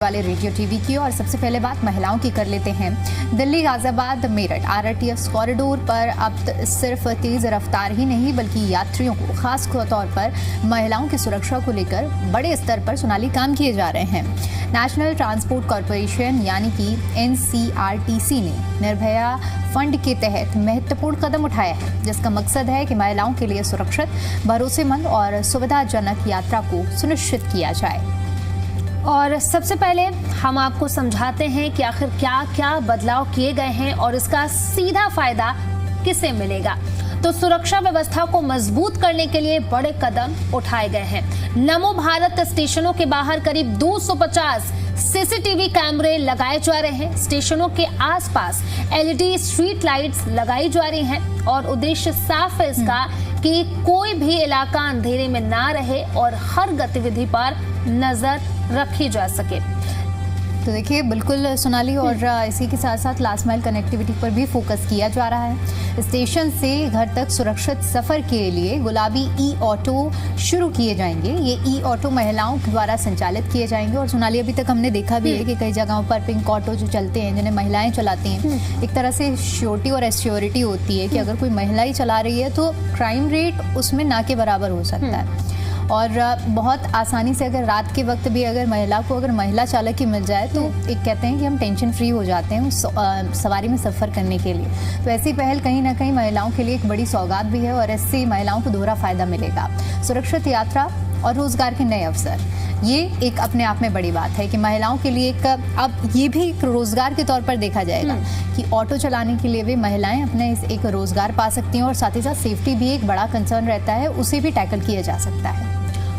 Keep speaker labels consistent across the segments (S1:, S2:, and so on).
S1: वाले radio TV की। और सबसे पहले बात महिलाओं की कर लेते हैं। दिल्ली गाजियाबाद मेरठ आरटीएस कॉरिडोर पर अब सिर्फ तेज रफ्तार ही नहीं बल्कि यात्रियों को खास तौर पर महिलाओं की सुरक्षा को लेकर बड़े स्तर पर सोनाली काम किए जा रहे हैं। नेशनल ट्रांसपोर्ट कॉरपोरेशन यानी कि NCRTC ने निर्भया फंड के तहत महत्वपूर्ण कदम उठाया है, जिसका मकसद है कि महिलाओं के लिए सुरक्षित, भरोसेमंद और सुविधाजनक यात्रा को सुनिश्चित किया जाए।
S2: और सबसे पहले हम आपको समझाते हैं कि आखिर क्या क्या बदलाव किए गए हैं और इसका सीधा फायदा किसे मिलेगा। तो सुरक्षा व्यवस्था को मजबूत करने के लिए बड़े कदम उठाए गए हैं। नमो भारत स्टेशनों के बाहर करीब 250 CCTV कैमरे लगाए जा रहे हैं। स्टेशनों के आसपास LED स्ट्रीट लाइट्स लगाई जा रही हैं और उद्देश्य साफ है इसका कि कोई भी इलाका अंधेरे में ना रहे और हर गतिविधि पर नजर रखी जा सके।
S1: तो देखिए बिल्कुल सोनाली, और इसी के साथ साथ लास्ट माइल कनेक्टिविटी पर भी फोकस किया जा रहा है। स्टेशन से घर तक सुरक्षित सफर के लिए गुलाबी E-ऑटो शुरू किए जाएंगे। ये E-ऑटो महिलाओं द्वारा संचालित किए जाएंगे। और सोनाली, अभी तक हमने देखा भी है कि कई जगहों पर पिंक ऑटो जो चलते हैं, जिन्हें महिलाएं चलाती हैं, एक तरह से श्योरिटी और एश्योरिटी होती है कि अगर कोई महिला ही चला रही है तो क्राइम रेट उसमें ना के बराबर हो सकता है। और बहुत आसानी से अगर रात के वक्त भी अगर महिला चालक ही मिल जाए तो एक कहते हैं कि हम टेंशन फ्री हो जाते हैं उस सवारी में सफ़र करने के लिए। तो ऐसी पहल कहीं ना कहीं महिलाओं के लिए एक बड़ी सौगात भी है और इससे महिलाओं को दोहरा फायदा मिलेगा। सुरक्षित यात्रा और रोजगार के नए अवसर, ये एक अपने आप में बड़ी बात है कि महिलाओं के लिए अब ये भी एक रोजगार के तौर पर देखा जाएगा कि ऑटो चलाने के लिए भी महिलाएं अपने एक रोजगार पा सकती हैं। और साथ ही साथ सेफ्टी भी एक बड़ा कंसर्न रहता है, उसे भी टैकल किया जा सकता है।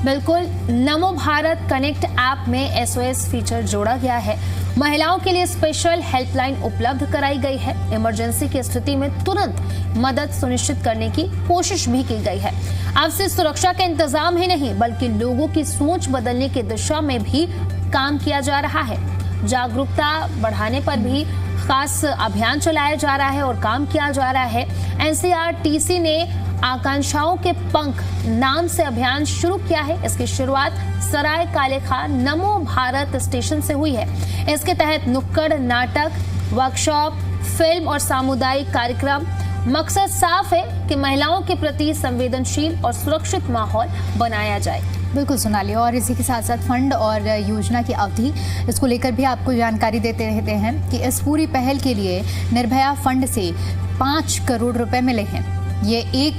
S2: बिल्कुल, नमो भारत कनेक्ट ऐप में SOS फीचर जोड़ा गया है। महिलाओं के लिए स्पेशल हेल्पलाइन उपलब्ध कराई गई है। इमरजेंसी की स्थिति में तुरंत मदद सुनिश्चित करने की कोशिश भी की गई है। अब से सुरक्षा का इंतजाम ही नहीं बल्कि लोगों की सोच बदलने की दिशा में भी काम किया जा रहा है। जागरूकता बढ़ाने पर भी खास अभियान चलाया जा रहा है और काम किया जा रहा है। NCRTC ने आकांक्षाओं के पंख नाम से अभियान शुरू किया है। इसकी शुरुआत सराय कालेखा नमो भारत स्टेशन से हुई है। इसके तहत नुक्कड़ नाटक, वर्कशॉप, फिल्म और सामुदायिक कार्यक्रम। मकसद साफ है कि महिलाओं के प्रति संवेदनशील और सुरक्षित माहौल बनाया जाए।
S1: बिल्कुल सोनाली, और इसी के साथ साथ फंड और योजना की अवधि, इसको लेकर भी आपको जानकारी देते रहते हैं कि इस पूरी पहल के लिए निर्भया फंड से 5 करोड़ रुपए मिले हैं। ये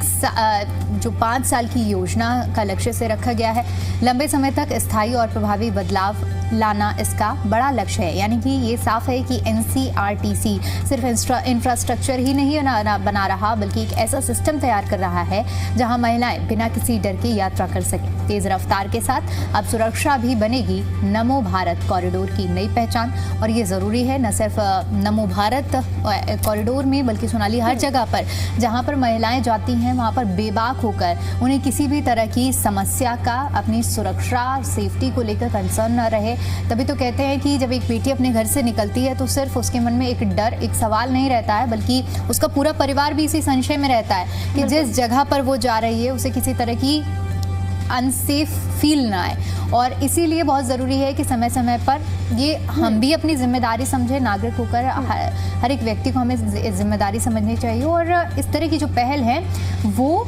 S1: जो 5 साल की योजना का लक्ष्य से रखा गया है। लंबे समय तक स्थायी और प्रभावी बदलाव लाना इसका बड़ा लक्ष्य है। यानी कि ये साफ है कि NCRTC सिर्फ इंफ्रास्ट्रक्चर ही नहीं बना रहा बल्कि एक ऐसा सिस्टम तैयार कर रहा है जहां महिलाएं बिना किसी डर के यात्रा कर सकें। तेज रफ्तार के साथ अब सुरक्षा भी बनेगी नमो भारत कॉरिडोर की नई पहचान। और ये ज़रूरी है, न सिर्फ नमो भारत कॉरिडोर में बल्कि सोनाली हर जगह पर जहाँ पर महिलाएं जाती हैं वहाँ पर बेबाक होकर उन्हें किसी भी तरह की समस्या का अपनी सुरक्षा सेफ्टी को लेकर कंसर्न न रहे। तभी तो कहते हैं कि जब एक बेटी अपने घर से निकलती है तो सिर्फ उसके मन में एक डर, एक सवाल नहीं रहता है बल्कि उसका पूरा परिवार भी इसी संशय में रहता है कि जिस जगह पर वो जा रही है उसे किसी तरह की अनसेफ फील ना आए। और इसीलिए बहुत ज़रूरी है कि समय समय पर ये हम भी अपनी जिम्मेदारी समझें। नागरिक होकर हर एक व्यक्ति को हमें जिम्मेदारी समझनी चाहिए और इस तरह की जो पहल है वो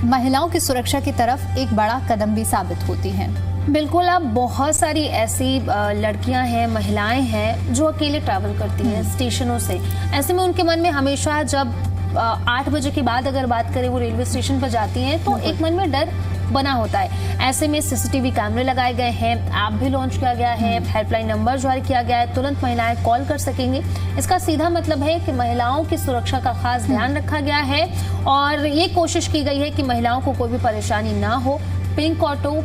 S1: महिलाओं की सुरक्षा की तरफ एक बड़ा कदम भी साबित होती हैं।
S2: बिल्कुल, अब बहुत सारी ऐसी लड़कियां हैं, महिलाएं हैं जो अकेले ट्रैवल करती हैं स्टेशनों से। ऐसे में उनके मन में हमेशा जब 8 बजे के बाद अगर बात करें वो रेलवे स्टेशन पर जाती हैं तो एक मन में डर बना होता है। ऐसे में CCTV कैमरे लगाए गए हैं, ऐप भी लॉन्च किया गया है, हेल्पलाइन नंबर जारी किया गया है, तुरंत महिलाएं कॉल कर सकेंगी। इसका सीधा मतलब है कि महिलाओं की सुरक्षा का खास ध्यान रखा गया है और ये कोशिश की गई है कि महिलाओं को कोई भी परेशानी ना हो। पिंक ऑटो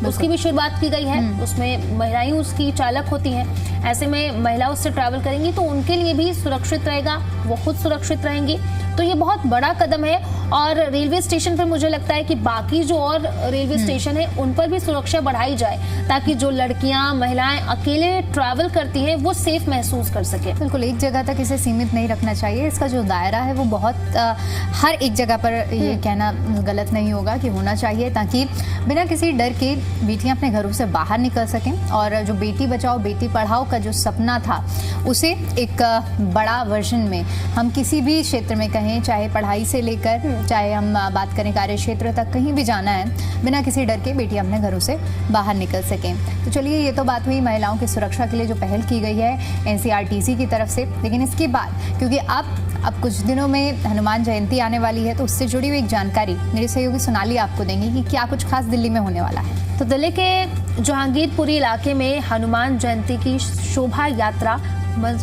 S2: उसकी भी शुरुआत की गई है, उसमें महिलाएं उसकी चालक होती हैं। ऐसे में महिला उससे ट्रैवल करेंगी तो उनके लिए भी सुरक्षित रहेगा, वो खुद सुरक्षित रहेंगी। तो ये बहुत बड़ा कदम है और रेलवे स्टेशन पर मुझे लगता है कि बाकी जो और रेलवे स्टेशन है उन पर भी सुरक्षा बढ़ाई जाए ताकि जो लड़कियां, महिलाएं अकेले ट्रैवल करती हैं वो सेफ महसूस कर सके।
S1: बिल्कुल, एक जगह तक इसे सीमित नहीं रखना चाहिए। इसका जो दायरा है वो बहुत हर एक जगह पर ये कहना गलत नहीं होगा कि होना चाहिए ताकि बिना किसी डर के बेटियां अपने घरों से बाहर निकल सकें और जो बेटी बचाओ बेटी पढ़ाओ का जो सपना था उसे एक बड़ा वर्जन में हम किसी भी क्षेत्र में कहें, चाहे पढ़ाई से लेकर चाहे हम बात करें कार्य क्षेत्र तक, कहीं भी जाना है बिना किसी डर के बेटियां अपने घरों से बाहर निकल सकें। तो चलिए, ये तो बात हुई महिलाओं की सुरक्षा के लिए जो पहल की गई है एनसीईआरटी की तरफ से। लेकिन इसके बाद क्योंकि अब कुछ दिनों में हनुमान जयंती आने वाली है, तो उससे जुड़ी हुई एक जानकारी मेरे सहयोगी सोनाली आपको देंगी कि क्या कुछ खास दिल्ली में होने वाला है।
S2: तो दिल्ली के जहांगीरपुरी इलाके में हनुमान जयंती की शोभा यात्रा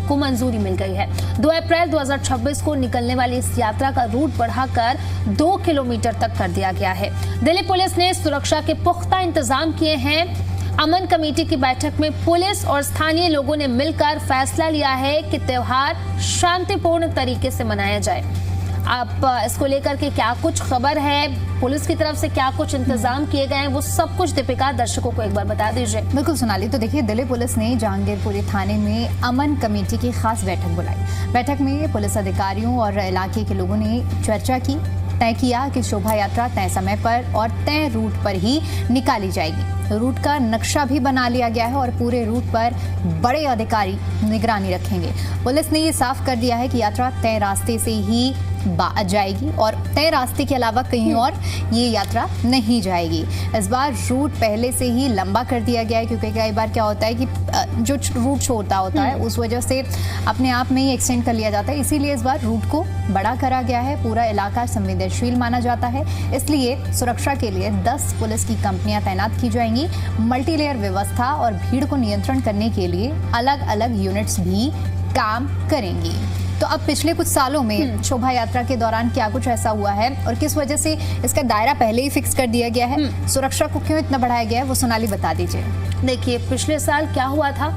S2: को मंजूरी मिल गई है। 2 अप्रैल 2026 को निकलने वाली इस यात्रा का रूट बढ़ाकर 2 किलोमीटर तक कर दिया गया है। दिल्ली पुलिस ने सुरक्षा के पुख्ता इंतजाम किए हैं। अमन कमेटी की बैठक में पुलिस और स्थानीय लोगों ने मिलकर फैसला लिया है कि त्योहार शांतिपूर्ण तरीके से मनाया जाए। आप इसको लेकर के क्या कुछ खबर है, पुलिस की तरफ से क्या कुछ इंतजाम किए गए हैं, वो सब कुछ दीपिका दर्शकों को एक बार बता दीजिए।
S1: बिल्कुल सोनाली, तो देखिए, दिल्ली पुलिस ने जहांगीरपुरी थाने में अमन कमेटी की खास बैठक बुलाई। बैठक में पुलिस अधिकारियों और इलाके के लोगों ने चर्चा की, तय किया कि शोभा यात्रा तय समय पर और तय रूट पर ही निकाली जाएगी। रूट का नक्शा भी बना लिया गया है और पूरे रूट पर बड़े अधिकारी निगरानी रखेंगे। पुलिस ने ये साफ कर दिया है कि यात्रा तय रास्ते से ही जाएगी और तय रास्ते के अलावा कहीं और ये यात्रा नहीं जाएगी। इस बार रूट पहले से ही लंबा कर दिया गया है, क्योंकि कई बार क्या होता है कि जो रूट छोटा होता है उस वजह से अपने आप में ही एक्सटेंड कर लिया जाता है। इसीलिए इस बार रूट को बड़ा करा गया है। पूरा इलाका संवेदनशील माना जाता है, इसलिए सुरक्षा के लिए 10 पुलिस की कंपनियां तैनात की जाएंगी। मल्टीलेयर व्यवस्था और भीड़ को नियंत्रण करने के लिए अलग अलग यूनिट्स भी काम करेंगी। तो अब पिछले कुछ सालों में शोभा यात्रा के दौरान क्या कुछ ऐसा हुआ है और किस वजह से इसका दायरा पहले ही फिक्स कर दिया गया है, सुरक्षा को क्यों इतना बढ़ाया गया है, वो सोनाली बता दीजिए।
S2: देखिए, पिछले साल क्या हुआ था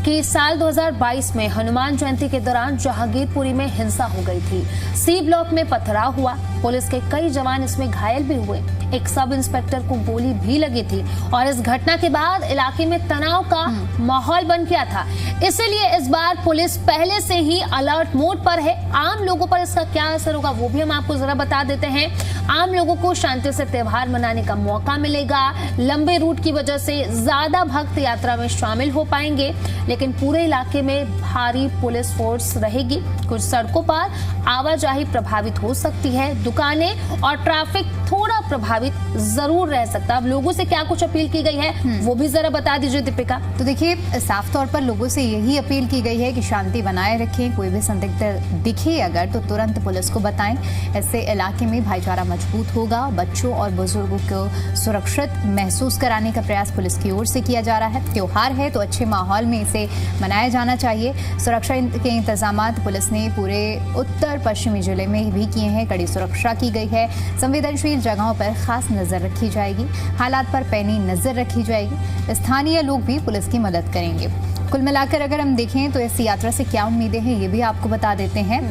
S2: कि साल 2022 में हनुमान जयंती के दौरान जहांगीरपुरी में हिंसा हो गई थी। सी ब्लॉक में पथराव हुआ, पुलिस के कई जवान इसमें घायल भी हुए, एक सब इंस्पेक्टर को गोली भी लगी थी और इस घटना के बाद इलाके में तनाव का माहौल बन गया था। इसीलिए इस बार पुलिस पहले से ही अलर्ट मोड पर है। आम लोगों पर इसका क्या असर होगा वो भी हम आपको जरा बता देते हैं। आम लोगों को शांति से त्योहार मनाने का मौका मिलेगा। लंबे रूट की वजह से ज्यादा भक्त यात्रा में शामिल हो पाएंगे, लेकिन पूरे इलाके में भारी पुलिस फोर्स रहेगी। कुछ सड़कों पर आवाजाही प्रभावित हो सकती है, दुकानें और ट्रैफिक थोड़ा प्रभावित जरूर रह सकता है। अब लोगों से क्या कुछ अपील की गई है वो भी जरा बता दीजिए दीपिका।
S1: तो देखिए, साफ तौर पर लोगों से यही अपील की गई है कि शांति बनाए रखें। कोई भी संदिग्ध दिखे अगर तो तुरंत पुलिस को बताएं। इससे इलाके में भाईचारा मजबूत होगा। बच्चों और बुजुर्गों को सुरक्षित महसूस कराने का प्रयास पुलिस की ओर से किया जा रहा है। त्योहार है तो अच्छे माहौल में इसे मनाया जाना चाहिए। सुरक्षा के इंतजाम पुलिस ने पूरे उत्तर पश्चिमी जिले में भी किए हैं। कड़ी सुरक्षा की गई है। संवेदनशील जगहों पर खास नजर रखी जाएगी। हालात पर पैनी नजर रखी जाएगी। स्थानीय लोग भी पुलिस की मदद करेंगे। कुल मिलाकर अगर हम देखें तो इस यात्रा से क्या उम्मीदें हैं ये भी आपको बता देते हैं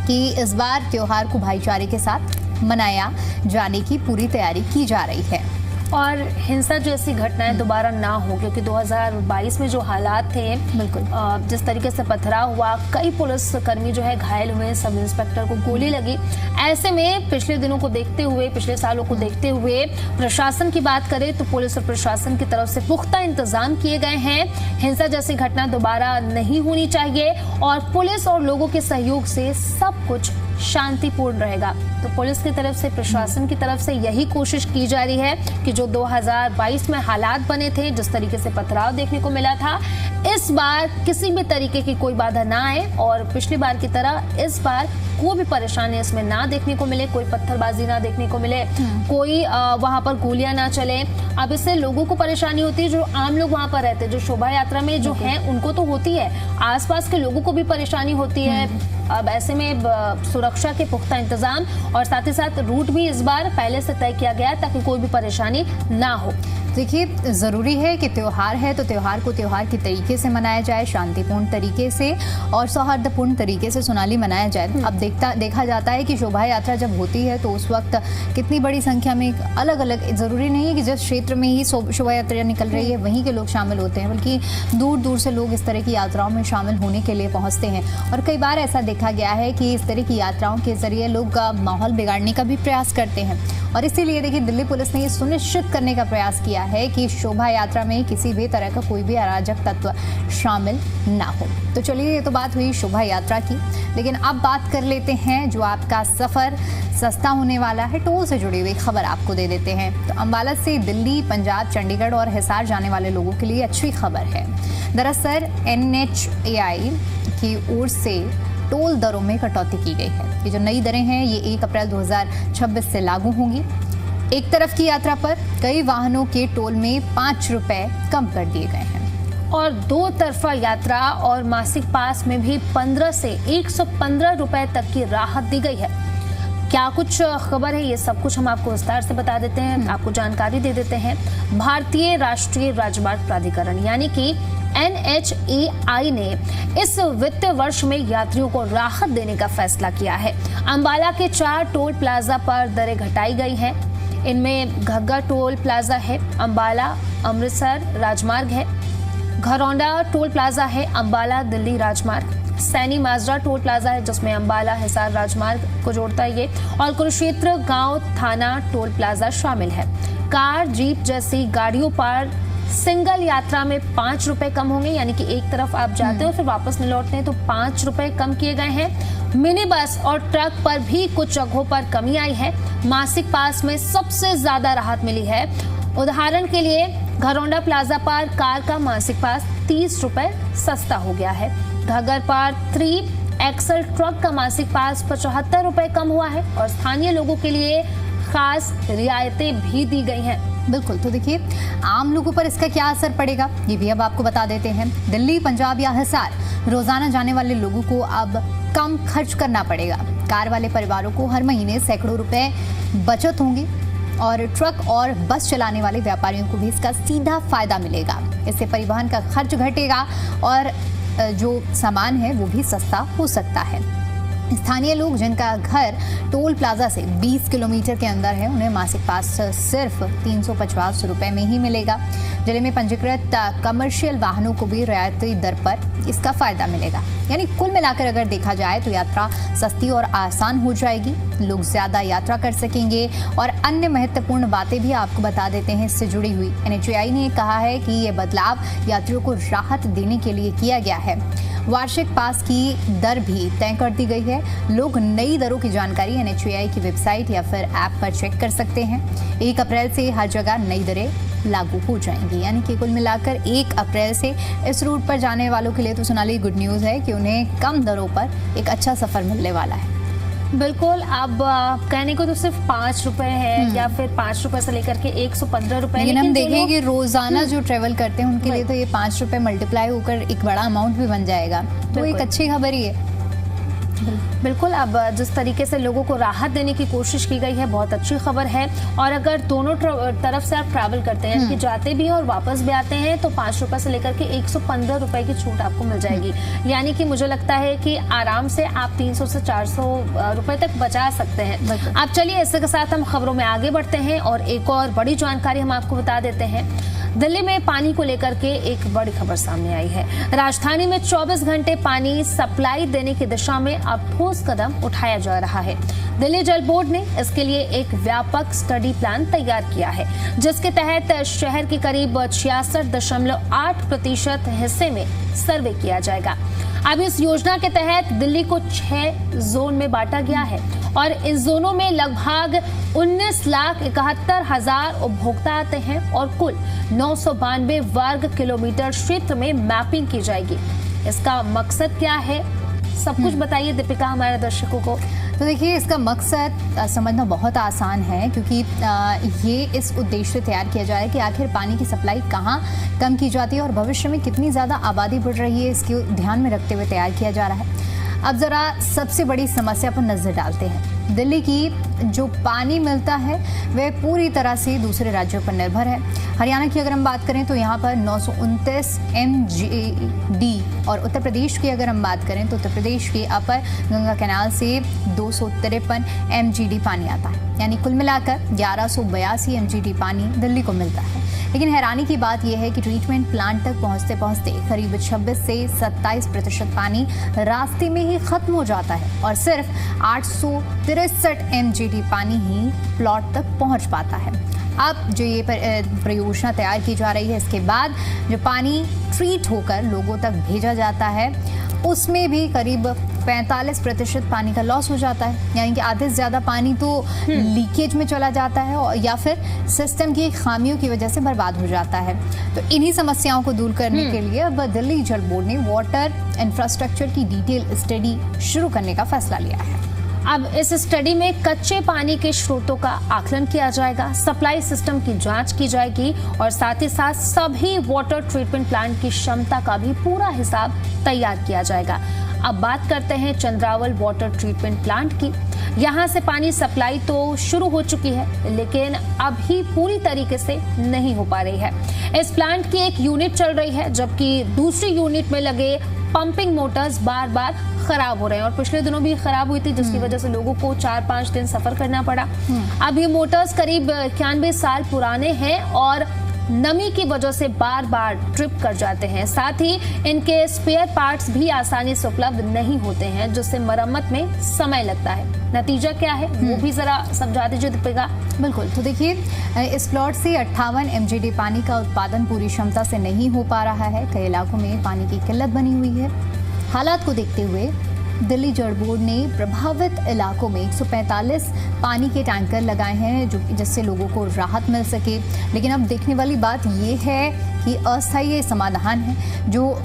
S1: कि इस बार त्योहार को भाईचारे के साथ मनाया जाने की पूरी तैयारी की जा रही है
S2: और हिंसा जैसी घटनाएं दोबारा ना हो, क्योंकि 2022 में जो हालात थे,
S1: बिल्कुल
S2: जिस तरीके से पथराव हुआ, कई पुलिसकर्मी जो है घायल हुए, सब इंस्पेक्टर को गोली लगी। ऐसे में पिछले दिनों को देखते हुए, पिछले सालों को देखते हुए प्रशासन की बात करें तो पुलिस और प्रशासन की तरफ से पुख्ता इंतजाम किए गए हैं। हिंसा जैसी घटना दोबारा नहीं होनी चाहिए और पुलिस और लोगों के सहयोग से सब कुछ शांतिपूर्ण रहेगा। तो पुलिस की तरफ से, प्रशासन की तरफ से यही कोशिश की जा रही है कि जो 2022 में हालात बने थे, जिस तरीके से पथराव देखने को मिला था, इस बार किसी भी तरीके की कोई बाधा ना आए और पिछली बार की तरह इस बार कोई भी परेशानी इसमें ना देखने को मिले, कोई पत्थरबाजी ना देखने को मिले, कोई वहां पर गोलियां ना चले। अब इससे लोगों को परेशानी होती है, जो आम लोग वहां पर रहते हैं, जो शोभा यात्रा में जो हैं उनको तो होती है, आसपास के लोगों को भी परेशानी होती है। अब ऐसे में सुरक्षा के पुख्ता इंतजाम और साथ ही साथ रूट भी इस बार पहले से तय किया गया ताकि कोई भी परेशानी ना हो।
S1: देखिए, ज़रूरी है कि त्यौहार है तो त्यौहार को त्यौहार के तरीके से मनाया जाए, शांतिपूर्ण तरीके से और सौहार्दपूर्ण तरीके से सोनाली मनाया जाए। अब देखा जाता है कि शोभा यात्रा जब होती है तो उस वक्त कितनी बड़ी संख्या में अलग अलग, ज़रूरी नहीं है कि जिस क्षेत्र में ही शोभा यात्रा निकल रही है वहीं के लोग शामिल होते हैं, बल्कि दूर दूर से लोग इस तरह की यात्राओं में शामिल होने के लिए पहुँचते हैं। और कई बार ऐसा देखा गया है कि इस तरह की यात्रा यात्राओं के जरिए लोग माहौल बिगाड़ने का भी प्रयास करते हैं और इसीलिए देखिए दिल्ली पुलिस ने ये सुनिश्चित करने का प्रयास किया है कि शोभा यात्रा में किसी भी तरह का कोई भी अराजक तत्व शामिल ना हो। तो चलिए, ये तो बात हुई शोभा यात्रा की, लेकिन अब बात कर लेते हैं जो आपका सफर सस्ता होने वाला है, टोल से जुड़ी हुई खबर आपको दे देते हैं। तो अम्बाला से दिल्ली, पंजाब, चंडीगढ़ और हिसार जाने वाले लोगों के लिए अच्छी खबर है। दरअसल NHAI की ओर से टोल दरों में कटौती की गई है। ये जो नई दरें हैं ये 1 अप्रैल 2026 से लागू होंगी। एक तरफ की यात्रा पर कई वाहनों के टोल में 5 रुपए कम कर दिए गए हैं
S2: और 2 तरफा यात्रा और मासिक पास में भी 15 से 115 रुपए तक की राहत दी गई है। क्या कुछ खबर है, ये सब कुछ हम आपको विस्तार से बता देते हैं, आपको जानकारी दे देते हैं। भारतीय राष्ट्रीय राजमार्ग प्राधिकरण यानी कि NHAI ने इस वित्त वर्ष में यात्रियों को राहत देने का फैसला किया है। अंबाला के 4 टोल प्लाजा पर दरें घटाई गई हैं। इनमें घग्गा टोल प्लाजा है, अंबाला अमृतसर राजमार्ग है, घरौंडा टोल प्लाजा है, अंबाला दिल्ली राजमार्ग, सैनी माजरा टोल प्लाजा है जिसमें अंबाला हिसार राजमार्ग को जोड़ता है ये, और कुरुक्षेत्र गांव थाना टोल प्लाजा शामिल है। कार, जीप जैसी गाड़ियों पर सिंगल यात्रा में 5 रुपए कम होंगे, यानी कि एक तरफ आप जाते हो फिर वापस नहीं लौटते हैं तो 5 रुपए कम किए गए हैं। मिनी बस और ट्रक पर भी कुछ जगहों पर कमी आई है। मासिक पास में सबसे ज्यादा राहत मिली है। उदाहरण के लिए घरौंडा प्लाजा पर कार का मासिक पास 30 रुपए सस्ता हो गया है। घग्गर पर 3 एक्सल ट्रक का मासिक पास 75 रुपए कम हुआ है और स्थानीय लोगों के लिए खास रियायतें भी दी गई हैं।
S1: बिल्कुल, तो देखिए आम लोगों पर इसका क्या असर पड़ेगा ये भी अब आपको बता देते हैं। दिल्ली, पंजाब या हिसार रोजाना जाने वाले लोगों को अब कम खर्च करना पड़ेगा। कार वाले परिवारों को हर महीने सैकड़ों रुपए बचत होंगी और ट्रक और बस चलाने वाले व्यापारियों को भी इसका सीधा फायदा मिलेगा। इससे परिवहन का खर्च घटेगा और जो सामान है वो भी सस्ता हो सकता है। स्थानीय लोग जिनका घर टोल प्लाजा से 20 किलोमीटर के अंदर है उन्हें मासिक पास सिर्फ 350 रुपए में ही मिलेगा। जिले में पंजीकृत कमर्शियल वाहनों को भी रियायती दर पर इसका फायदा मिलेगा। यानी कुल मिलाकर अगर देखा जाए तो यात्रा सस्ती और आसान हो जाएगी, लोग ज्यादा यात्रा कर सकेंगे। और अन्य महत्वपूर्ण बातें भी आपको बता देते हैं इससे जुड़ी हुई। NHAI ने कहा है कि ये बदलाव यात्रियों को राहत देने के लिए किया गया है। वार्षिक पास की दर भी तय कर दी गई है। लोग नई दरों की जानकारी NHAI की वेबसाइट या फिर ऐप पर चेक कर सकते हैं। 1 अप्रैल से हर जगह नई दरें लागू हो जाएंगी, यानी कि कुल मिलाकर 1 अप्रैल से इस रूट पर जाने वालों के लिए तो सोनाली गुड न्यूज़ है कि उन्हें कम दरों पर एक अच्छा सफर मिलने वाला है।
S2: बिल्कुल, अब कहने को तो सिर्फ 5 रुपए है या फिर 5 रुपए से लेकर के 115 रुपए,
S1: लेकिन हम देखें कि रोजाना जो ट्रेवल करते हैं उनके लिए तो ये 5 रुपए मल्टीप्लाई होकर एक बड़ा अमाउंट भी बन जाएगा, तो एक अच्छी खबर ही है।
S2: बिल्कुल, अब जिस तरीके से लोगों को राहत देने की कोशिश की गई है बहुत अच्छी खबर है। और अगर दोनों तरफ से आप ट्रैवल करते हैं कि जाते भी हैं और वापस भी आते हैं तो 5 रुपए से लेकर के 115 रुपए की छूट आपको मिल जाएगी। यानी कि मुझे लगता है कि आराम से आप 300 से 400 रुपए तक बचा सकते हैं। अब चलिए इसके साथ हम खबरों में आगे बढ़ते हैं और एक और बड़ी जानकारी हम आपको बता देते हैं। दिल्ली में पानी को लेकर के एक बड़ी खबर सामने आई है। राजधानी में 24 घंटे पानी सप्लाई देने की दिशा में अब ठोस कदम उठाया जा रहा है। दिल्ली जल बोर्ड ने इसके लिए एक व्यापक स्टडी प्लान तैयार किया है जिसके तहत शहर के करीब 66.8% हिस्से में सर्वे किया जाएगा। अब इस योजना के तहत दिल्ली को 6 जोन में बांटा गया है और इन जोनों में लगभग 19,71,000 उपभोक्ता आते हैं और कुल 992 वर्ग किलोमीटर क्षेत्र में मैपिंग की जाएगी। इसका मकसद क्या है, सब कुछ बताइए दीपिका हमारे दर्शकों को।
S1: तो देखिए इसका मकसद समझना बहुत आसान है क्योंकि ये इस उद्देश्य से तैयार किया जाए कि आखिर पानी की सप्लाई कहाँ कम की जाती है और भविष्य में कितनी ज़्यादा आबादी बढ़ रही है इसको ध्यान में रखते हुए तैयार किया जा रहा है। अब ज़रा सबसे बड़ी समस्या पर नज़र डालते हैं। दिल्ली की जो पानी मिलता है वह पूरी तरह से दूसरे राज्यों पर निर्भर है। हरियाणा की अगर हम बात करें तो यहाँ पर 929 MGD और उत्तर प्रदेश की अगर हम बात करें तो उत्तर प्रदेश के अपर गंगा कैनाल से 253 MGD पानी आता है, यानी कुल मिलाकर 1182 MGD पानी दिल्ली को मिलता है। लेकिन हैरानी की बात यह है कि ट्रीटमेंट प्लांट तक पहुंचते पहुंचते करीब 26 से 27% पानी रास्ते में ही खत्म हो जाता है और सिर्फ 863 MGD पानी ही प्लॉट तक पहुंच पाता है। अब जो ये परियोजना तैयार की जा रही है, इसके बाद जो पानी ट्रीट होकर लोगों तक भेजा जाता है उसमें भी करीब 45% पानी का लॉस हो जाता है, यानी कि आधे से ज़्यादा पानी तो लीकेज में चला जाता है और या फिर सिस्टम की खामियों की वजह से बर्बाद हो जाता है। तो इन्हीं समस्याओं को दूर करने के लिए अब दिल्ली जल बोर्ड ने वाटर इंफ्रास्ट्रक्चर की डिटेल स्टडी शुरू करने का फैसला लिया है।
S2: अब इस स्टडी में कच्चे पानी के स्रोतों का आकलन किया जाएगा, सप्लाई सिस्टम की जांच की जाएगी और साथ ही साथ सभी वाटर ट्रीटमेंट प्लांट की क्षमता का भी पूरा हिसाब तैयार किया जाएगा। अब बात करते हैं चंद्रावल वाटर ट्रीटमेंट प्लांट की। यहाँ से पानी सप्लाई तो शुरू हो चुकी है, लेकिन अभी पूरी तरीके से नहीं हो पा रही है। इस प्लांट की एक यूनिट चल रही है, जबकि दूसरी यूनिट में लगे पंपिंग मोटर्स बार बार खराब हो रहे हैं और पिछले दिनों भी खराब हुई थी, जिसकी वजह से लोगों को 4-5 दिन सफर करना पड़ा। अब ये मोटर्स करीब 91 साल पुराने हैं और नमी की वजह से बार बार ट्रिप कर जाते हैं। साथ ही इनके स्पेयर पार्ट्स भी आसानी से उपलब्ध नहीं होते हैं, जिससे मरम्मत में समय लगता है। नतीजा क्या है वो भी जरा समझा दीजिए दीपिका।
S1: बिल्कुल, तो देखिए इस प्लॉट से 58 MGD पानी का उत्पादन पूरी क्षमता से नहीं हो पा रहा है। कई इलाकों में पानी की किल्लत बनी हुई है। हालात को देखते हुए दिल्ली जल बोर्ड ने प्रभावित इलाकों में 145 पानी के टैंकर लगाए हैं, जो जिससे लोगों को राहत मिल सके। लेकिन अब देखने वाली बात ये है कि अस्थायी समाधान है, जो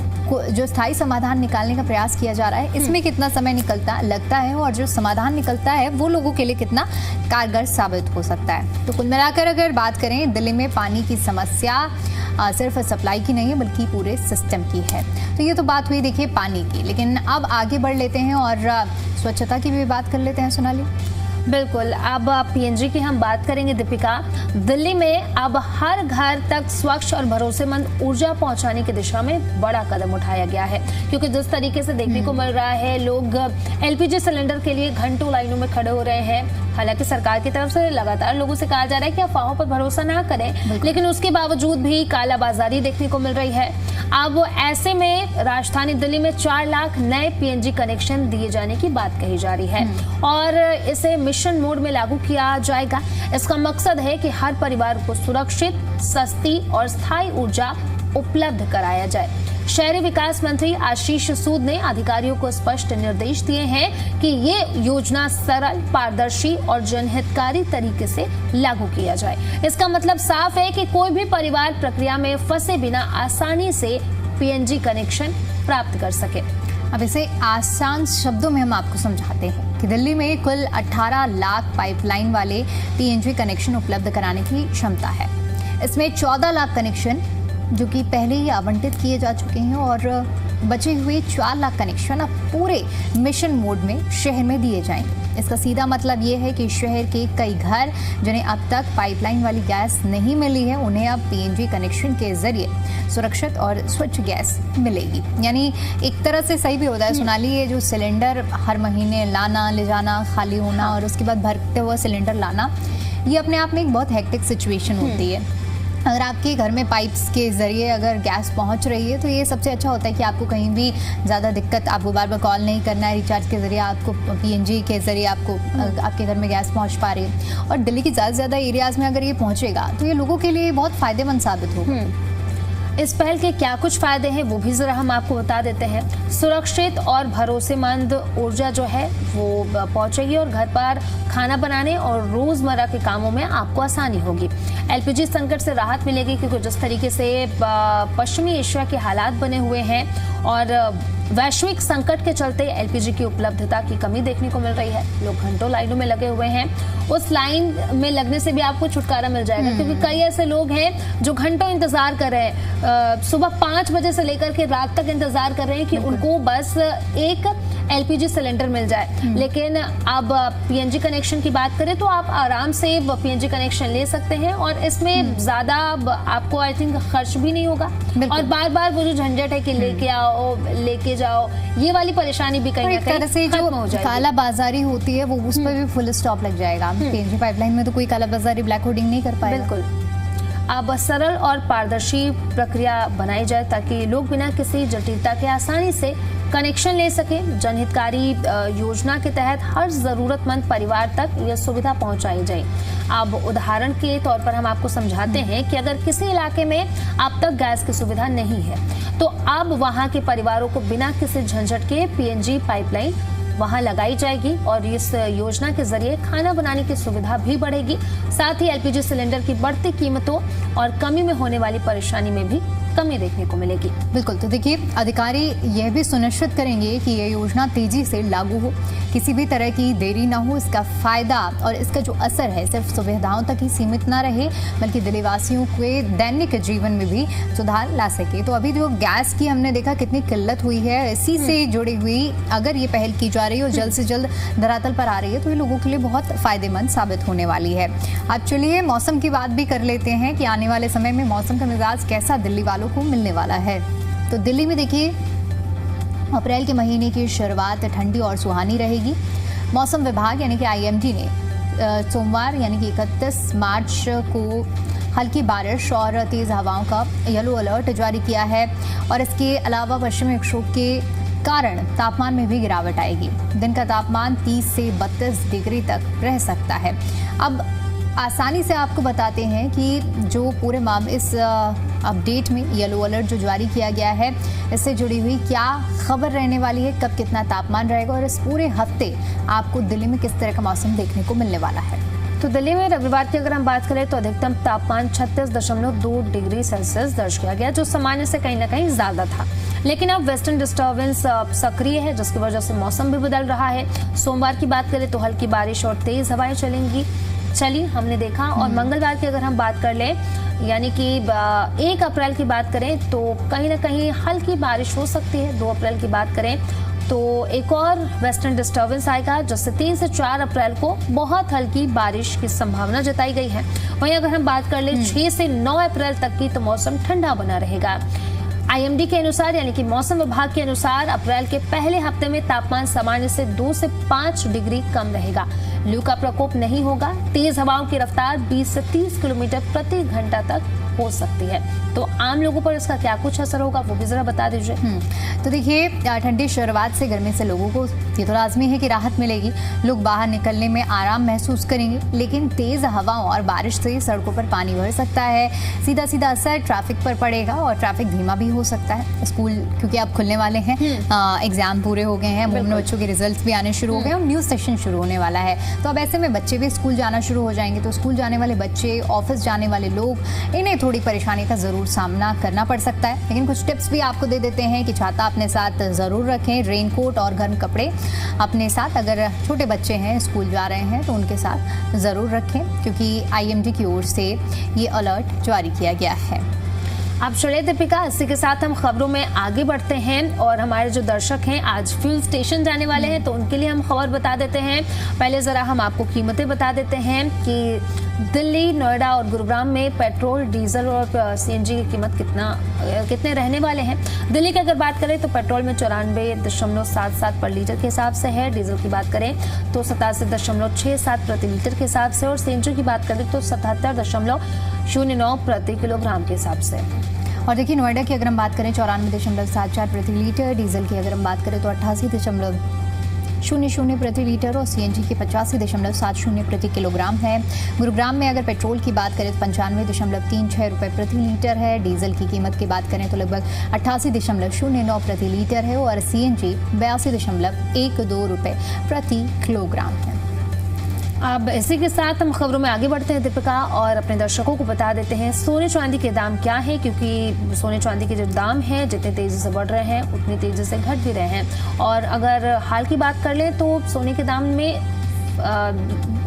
S1: स्थायी समाधान निकालने का प्रयास किया जा रहा है, इसमें कितना समय लगता है और जो समाधान निकलता है वो लोगों के लिए कितना कारगर साबित हो सकता है। तो कुल मिलाकर अगर बात करें, दिल्ली में पानी की समस्या सिर्फ सप्लाई की नहीं है बल्कि पूरे सिस्टम की है। तो ये तो बात हुई देखिए पानी की, लेकिन अब आगे बढ़ लेते हैं और स्वच्छता की भी बात कर लेते हैं सोनाली।
S2: बिल्कुल, अब PNG की हम बात करेंगे दीपिका। दिल्ली में अब हर घर तक स्वच्छ और भरोसेमंद ऊर्जा पहुंचाने की दिशा में बड़ा कदम उठाया गया है, क्योंकि जिस तरीके से देखने को मिल रहा है, लोग LPG सिलेंडर के लिए घंटों लाइनों में खड़े हो रहे हैं। हालांकि सरकार की तरफ से लगातार लोगों से कहा जा रहा है कि अफवाहों पर भरोसा ना करें, लेकिन उसके बावजूद भी कालाबाजारी देखने को मिल रही है। अब ऐसे में राजधानी दिल्ली में 4 लाख नए PNG कनेक्शन दिए जाने की बात कही जा रही है और इसे मिशन मोड में लागू किया जाएगा। इसका मकसद है कि हर परिवार को सुरक्षित, सस्ती और स्थायी ऊर्जा उपलब्ध कराया जाए। शहरी विकास मंत्री आशीष सूद ने अधिकारियों को स्पष्ट निर्देश दिए हैं कि ये योजना सरल, पारदर्शी और जनहितकारी तरीके से लागू किया जाए। इसका मतलब साफ है कि कोई भी परिवार प्रक्रिया में फंसे बिना आसानी से PNG कनेक्शन प्राप्त कर सके।
S1: अब इसे आसान शब्दों में हम आपको समझाते हैं कि दिल्ली में कुल 18 लाख पाइपलाइन वाले PNG कनेक्शन उपलब्ध कराने की क्षमता है। इसमें 14 लाख कनेक्शन जो कि पहले ही आवंटित किए जा चुके हैं और बचे हुए 4 लाख कनेक्शन अब पूरे मिशन मोड में शहर में दिए जाएंगे। इसका सीधा मतलब ये है कि शहर के कई घर जिन्हें अब तक पाइपलाइन वाली गैस नहीं मिली है, उन्हें अब PNG कनेक्शन के जरिए सुरक्षित और स्वच्छ गैस मिलेगी। यानी एक तरह से सही भी होता है सोनाली, ये जो सिलेंडर हर महीने लाना, ले जाना, खाली होना और उसके बाद भरते हुआ सिलेंडर लाना, ये अपने आप में एक बहुत हेक्टिक सिचुएशन होती है। अगर आपके घर में पाइप्स के ज़रिए अगर गैस पहुंच रही है तो ये सबसे अच्छा होता है कि आपको कहीं भी ज़्यादा दिक्कत, आपको बार बार कॉल नहीं करना है। रिचार्ज के ज़रिए आपको PNG के ज़रिए आपको आपके घर में गैस पहुंच पा रही है और दिल्ली की ज़्यादा से ज़्यादा एरियाज़ में अगर ये पहुंचेगा तो ये लोगों के लिए बहुत फ़ायदेमंद साबित होगा।
S2: इस पहल के क्या कुछ फायदे हैं वो भी जरा हम आपको बता देते हैं। सुरक्षित और भरोसेमंद ऊर्जा जो है वो पहुंचेगी और घर पर खाना बनाने और रोजमर्रा के कामों में आपको आसानी होगी। LPG संकट से राहत मिलेगी, क्योंकि जिस तरीके से पश्चिमी एशिया के हालात बने हुए हैं और वैश्विक संकट के चलते एलपीजी की उपलब्धता की कमी देखने को मिल रही है। लोग घंटों लाइनों में लगे हुए हैं। उस लाइन में लगने से भी आपको छुटकारा मिल जाएगा, क्योंकि कई ऐसे लोग हैं जो घंटों इंतजार कर रहे हैं, सुबह 5 बजे से लेकर के रात तक इंतजार कर रहे हैं कि उनको बस एक एलपीजी सिलेंडर मिल जाए। लेकिन अब पीएनजी कनेक्शन की बात करें तो आप आराम से पीएनजी कनेक्शन ले सकते हैं और इसमें ज्यादा आपको आई थिंक खर्च भी नहीं होगा। और बार बार वो जो झंझट है कि लेके आओ लेके जाओ, ये वाली परेशानी भी कहीं ना कहीं
S1: से जो काला बाजारी होती है वो उस पर भी फुल स्टॉप लग जाएगा। पीएनजी पाइपलाइन में तो कोई काला बाजारी ब्लैक होर्डिंग नहीं कर पाएगा।
S2: बिल्कुल। अब सरल और पारदर्शी प्रक्रिया बनाई जाए ताकि लोग बिना किसी जटिलता के आसानी से कनेक्शन ले सके। जनहितकारी योजना के तहत हर जरूरतमंद परिवार तक यह सुविधा पहुंचाई जाए। अब उदाहरण के तौर पर हम आपको समझाते हैं कि अगर किसी इलाके में अब तक गैस की सुविधा नहीं है तो अब वहां के परिवारों को बिना किसी झंझट के पीएनजी पाइपलाइन वहां लगाई जाएगी और इस योजना के जरिए खाना बनाने की सुविधा भी बढ़ेगी। साथ ही एलपीजी सिलेंडर की बढ़ती कीमतों और कमी में होने वाली परेशानी में भी कमी देखने को मिलेगी।
S1: बिल्कुल। तो देखिए, अधिकारी यह भी सुनिश्चित करेंगे कि यह योजना तेजी से लागू हो, किसी भी तरह की देरी ना हो। इसका फायदा और इसका जो असर है सिर्फ सुविधाओं तक ही सीमित ना रहे, बल्कि दिल्लीवासियों के दैनिक जीवन में भी सुधार ला सके। तो अभी जो गैस की हमने देखा कितनी किल्लत हुई है, इसी से जुड़ी हुई अगर ये पहल की जा रही है और जल्द से जल्द धरातल पर आ रही है तो ये लोगों के लिए बहुत फायदेमंद साबित होने वाली है। अब चलिए मौसम की बात भी कर लेते हैं कि आने वाले समय में मौसम का मिजाज कैसा दिल्ली वालों को मिलने वाला है। तो दिल्ली में देखिए, अप्रैल के महीने की शुरुआत ठंडी और सुहानी रहेगी। मौसम विभाग यानी कि आईएमडी ने सोमवार यानी कि 31 मार्च को हल्की बारिश और तेज हवाओं का येलो अलर्ट जारी किया है और इसके अलावा पश्चिमी विक्षोभ के कारण तापमान में भी गिरावट आएगी। दिन का तापमान 30 से 32 डिग्री तक रह सकता है। अब आसानी से आपको बताते हैं कि जो पूरे इस अपडेट में येलो अलर्ट जो जारी किया गया है इससे जुड़ी हुई क्या खबर रहने वाली है, कब कितना तापमान रहेगा और इस पूरे हफ्ते आपको दिल्ली में किस तरह का मौसम देखने को मिलने वाला है।
S2: तो दिल्ली में रविवार की अगर हम बात करें तो अधिकतम तापमान 36.2 डिग्री सेल्सियस दर्ज किया गया, जो सामान्य से कहीं ना कहीं ज्यादा था। लेकिन अब वेस्टर्न डिस्टर्बेंस सक्रिय है जिसकी वजह से मौसम भी बदल रहा है। सोमवार की बात करें तो हल्की बारिश और तेज हवाएं चली हमने देखा। और मंगलवार की अगर हम बात कर लें यानी कि 1 अप्रैल की बात करें तो कहीं ना कहीं हल्की बारिश हो सकती है। 2 अप्रैल की बात करें तो एक और वेस्टर्न डिस्टर्बेंस आएगा जिससे 3 से 4 अप्रैल को बहुत हल्की बारिश की संभावना जताई गई है। वहीं अगर हम बात कर लें 6 से 9 अप्रैल तक की तो मौसम ठंडा बना रहेगा। आईएमडी के अनुसार यानी कि मौसम विभाग के अनुसार अप्रैल के पहले हफ्ते में तापमान सामान्य से 2 से 5 डिग्री कम रहेगा। लू का प्रकोप नहीं होगा। तेज हवाओं की रफ्तार 20 से 30 किलोमीटर प्रति घंटा तक हो सकती है। तो आम लोगों पर इसका क्या कुछ असर होगा वो भी जरा बता दीजिए।
S1: तो देखिए, ठंडी शुरुआत से गर्मी से लोगों को ये तो लाजमी है कि राहत मिलेगी। लोग बाहर निकलने में आराम महसूस करेंगे, लेकिन तेज हवाओं और बारिश से सड़कों पर पानी भर सकता है। सीधा सीधा असर ट्रैफिक पर पड़ेगा और ट्रैफिक धीमा भी हो सकता है। स्कूल क्योंकि अब खुलने वाले हैं, एग्जाम पूरे हो गए हैं, मुमकिन बच्चों के रिजल्ट भी आने शुरू हो गए और न्यू सेशन शुरू होने वाला है। तो अब ऐसे में बच्चे भी स्कूल जाना शुरू हो जाएंगे। तो स्कूल जाने वाले बच्चे, ऑफिस जाने वाले लोग, इन्हें थोड़ी परेशानी का जरूर सामना करना पड़ सकता है। लेकिन कुछ टिप्स भी आपको दे देते हैं कि छाता अपने साथ जरूर रखें, रेनकोट और गर्म कपड़े अपने साथ, अगर छोटे बच्चे हैं स्कूल जा रहे हैं तो उनके साथ जरूर रखें, क्योंकि आईएमडी की ओर से ये अलर्ट जारी किया गया है।
S2: अब चलिए दीपिका, इसी के साथ हम खबरों में आगे बढ़ते हैं और हमारे जो दर्शक हैं आज फ्यूल स्टेशन जाने वाले हैं तो उनके लिए हम खबर बता देते हैं। पहले जरा हम आपको कीमतें बता देते हैं कि दिल्ली, नोएडा और गुरुग्राम में पेट्रोल, डीजल और सीएनजी की कीमत कितने रहने वाले हैं। दिल्ली की अगर बात करें तो पेट्रोल में 94.77 पर लीटर के हिसाब से है। डीजल की बात करें तो 87.67 प्रति लीटर के हिसाब से और सीएनजी की बात करें तो 77.09 प्रति किलोग्राम के हिसाब से।
S1: और देखिए, नोएडा की अगर हम बात करें 94.74 प्रति लीटर, डीजल की अगर हम बात करें तो 88.00 प्रति लीटर और सीएनजी की 85.70 प्रति किलोग्राम है। गुरुग्राम में अगर पेट्रोल की बात करें तो 95.36 रुपये प्रति लीटर है। डीजल की कीमत की बात करें तो लगभग 88.09 प्रति लीटर है और सीएनजी 82.12 रुपये प्रति किलोग्राम है।
S2: अब इसी के साथ हम खबरों में आगे बढ़ते हैं दीपिका, और अपने दर्शकों को बता देते हैं सोने चांदी के दाम क्या है, क्योंकि सोने चांदी के जो दाम हैं जितनी तेजी से बढ़ रहे हैं उतनी तेजी से घट भी रहे हैं। और अगर हाल की बात कर लें तो सोने के दाम में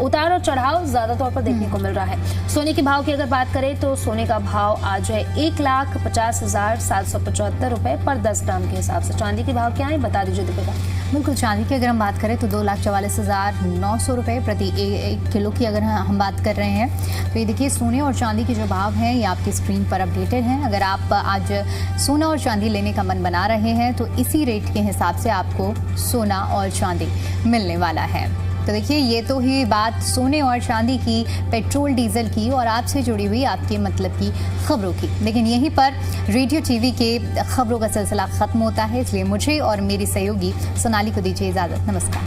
S2: उतार और चढ़ाव ज्यादा तौर पर देखने को मिल रहा है। सोने के भाव की अगर बात करें तो सोने का भाव आज है 1,50,775 रुपए पर 10 ग्राम के हिसाब से। चांदी के भाव क्या है बता दीजिए दीपिका।
S1: बिल्कुल, चांदी की अगर हम बात करें तो 2,44,900 रुपये प्रति एक किलो की अगर हम बात कर रहे हैं तो ये देखिए सोने और चांदी के जो भाव हैं ये आपकी स्क्रीन पर अपडेटेड हैं। अगर आप आज सोना और चांदी लेने का मन बना रहे हैं तो इसी रेट के हिसाब से आपको सोना और चांदी मिलने वाला है। तो देखिए ये तो ही बात सोने और चांदी की, पेट्रोल डीजल की और आपसे जुड़ी हुई आपके मतलब की खबरों की। लेकिन यहीं पर रेडियो टीवी के खबरों का सिलसिला खत्म होता है, इसलिए मुझे और मेरी सहयोगी सोनाली को दीजिए इजाजत। नमस्कार।